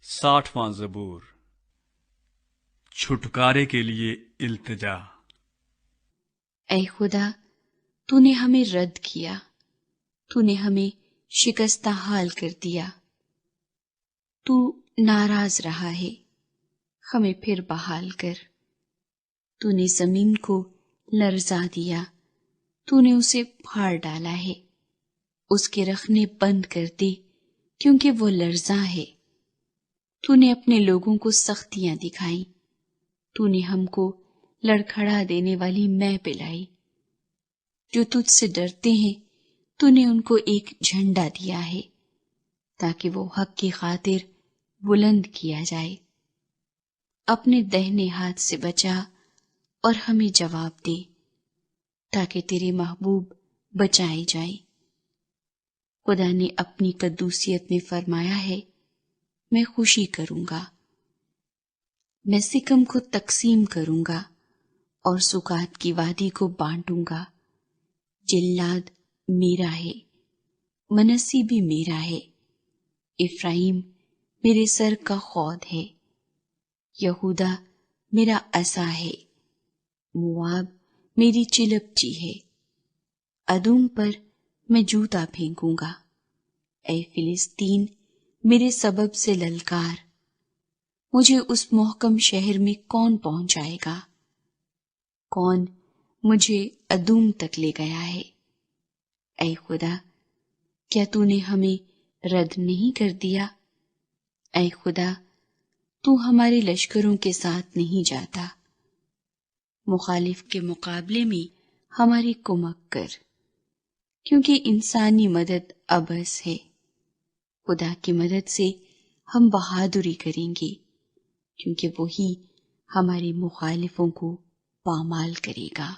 60واں زبور، چھٹکارے کے لیے التجا۔ اے خدا، تو نے ہمیں رد کیا، تو نے ہمیں شکستہ حال کر دیا، تو ناراض رہا ہے، ہمیں پھر بحال کر۔ تو نے زمین کو لرزا دیا، تو نے اسے پھاڑ ڈالا ہے، اس کے رخنے بند کر دے کیونکہ وہ لرزاں ہے۔ تو نے اپنے لوگوں کو سختیاں دکھائیں، تو نے ہم کو لڑکھڑا دینے والی مے پلائی۔ جو تجھ سے ڈرتے ہیں تو نے ان کو ایک جھنڈا دیا ہے تاکہ وہ حق کی خاطر بلند کیا جائے۔ اپنے دہنے ہاتھ سے بچا اور ہمیں جواب دے تاکہ تیرے محبوب بچائے جائیں۔ خدا نے اپنی قدوسیت میں فرمایا ہے، میں خوشی کروں گا، میں سکم کو تقسیم کروں گا اور سکات کی وادی کو بانٹوں گا۔ جلاد میرا ہے، منسی بھی میرا ہے، افرایم میرے سر کا خود ہے، یہودا میرا عصا ہے، مواب میری چلپچی ہے۔ ادوم پر میں جوتا پھینکوں گا، اے فلسطین میرے سبب سے للکار۔ مجھے اس محکم شہر میں کون پہنچائے گا؟ کون مجھے ادوم تک لے گیا ہے؟ اے خدا، کیا تو نے ہمیں رد نہیں کر دیا؟ اے خدا، تو ہمارے لشکروں کے ساتھ نہیں جاتا، مخالف کے مقابلے میں ہماری کمک کر، کیونکہ انسانی مدد عبث ہے، خدا کی مدد سے ہم بہادری کریں گے، کیونکہ وہی ہمارے مخالفوں کو پامال کرے گا۔